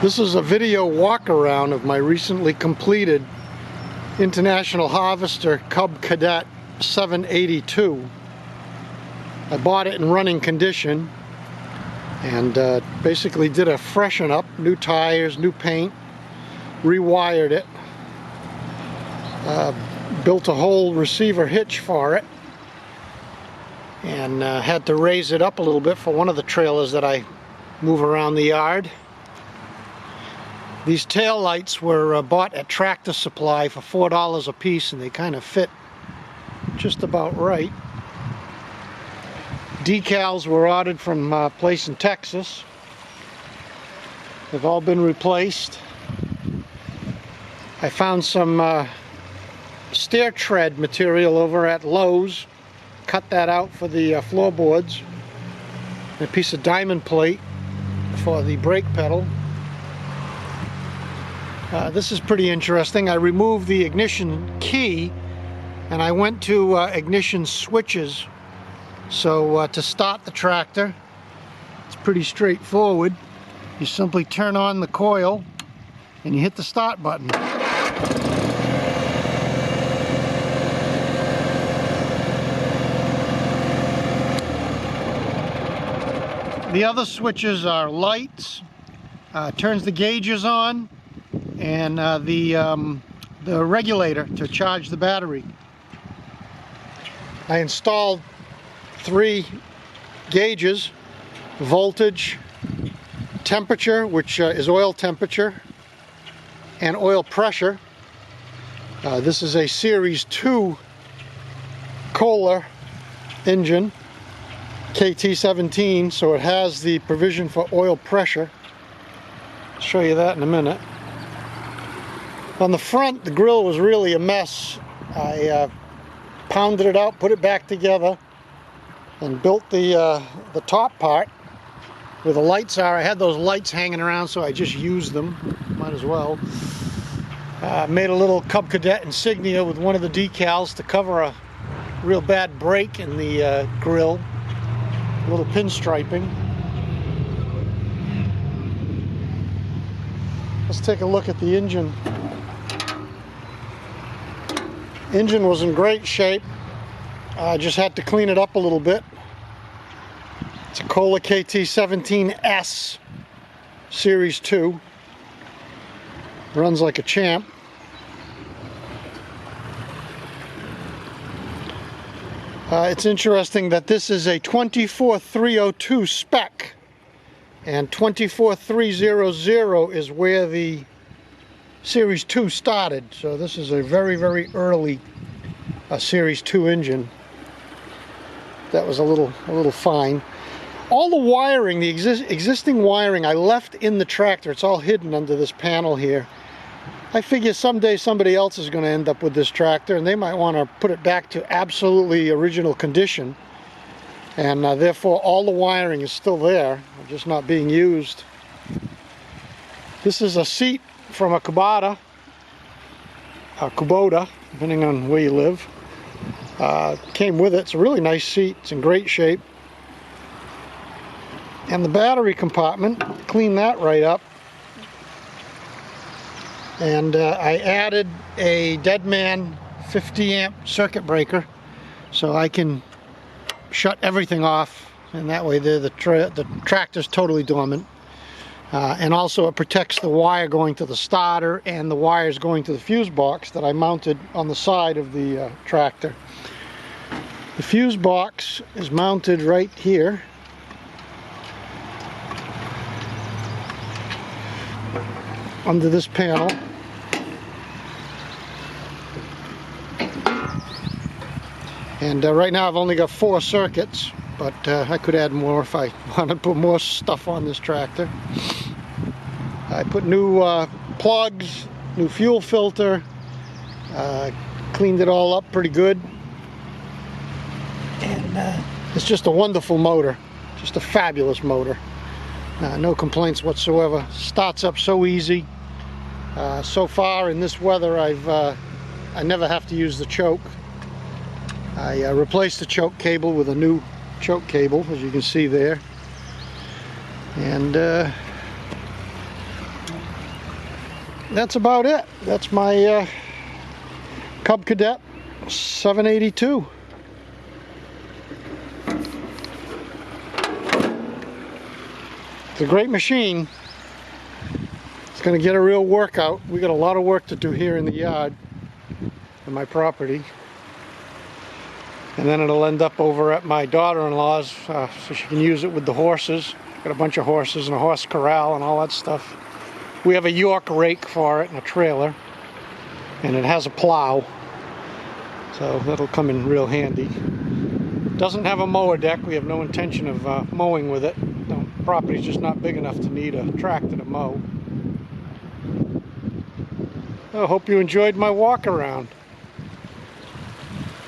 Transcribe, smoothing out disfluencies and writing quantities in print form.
This is a video walk around of my recently completed International Harvester Cub Cadet 782. I bought it in running condition and basically did a freshen up, new tires, new paint, rewired it, built a whole receiver hitch for it, and had to raise it up a little bit for one of the trailers that I move around the yard. These tail lights were bought at Tractor Supply for $4 a piece, and they kind of fit just about right. Decals were ordered from a place in Texas. They've all been replaced. I found some stair tread material over at Lowe's. Cut that out for the floorboards. A piece of diamond plate for the brake pedal. This is pretty interesting. I removed the ignition key and I went to ignition switches. So to start the tractor, it's pretty straightforward. You simply turn on the coil and you hit the start button. The other switches are lights, turns the gauges on, and the regulator to charge the battery. I installed 3 gauges: voltage, temperature, which is oil temperature, and oil pressure. This is a Series 2 Kohler engine, KT17, so it has the provision for oil pressure. I'll show you that in a minute. On the front, the grill was really a mess. I pounded it out, put it back together, and built the top part where the lights are. I had those lights hanging around, so I just used them. Might as well. Made a little Cub Cadet insignia with one of the decals to cover a real bad break in the grill. A little pinstriping. Let's take a look at the engine. Engine was in great shape. I just had to clean it up a little bit. It's a Kohler KT17S Series 2. Runs like a champ. It's interesting that this is a 24302 spec, and 24300 is where the Series 2 started. So this is a very, very early Series 2 engine. That was a little fine. All the wiring, the existing wiring, I left in the tractor. It's all hidden under this panel here. I figure someday somebody else is going to end up with this tractor, and they might want to put it back to absolutely original condition. And therefore all the wiring is still there, just not being used. This is a seat from a Kubota, depending on where you live. Came with it. It's a really nice seat. It's in great shape. And the battery compartment, cleaned that right up. And I added a Deadman 50 amp circuit breaker so I can shut everything off, and that way the tractor's totally dormant. And also it protects the wire going to the starter and the wires going to the fuse box that I mounted on the side of the tractor. The fuse box is mounted right here. Under this panel. And right now I've only got 4 circuits, but I could add more if I want to put more stuff on this tractor. I put new plugs, new fuel filter, cleaned it all up pretty good. And it's just a wonderful motor, just a fabulous motor. No complaints whatsoever. Starts up so easy. So far in this weather, I never have to use the choke. I replaced the choke cable with a new choke cable, as you can see there. And that's about it. That's my Cub Cadet 782. It's a great machine. It's going to get a real workout. We got a lot of work to do here in the yard on my property. And then it'll end up over at my daughter-in-law's so she can use it with the horses. Got a bunch of horses and a horse corral and all that stuff. We have a York rake for it and a trailer. And it has a plow. So that'll come in real handy. Doesn't have a mower deck. We have no intention of mowing with it. The property's just not big enough to need a tractor to mow. I hope you enjoyed my walk around.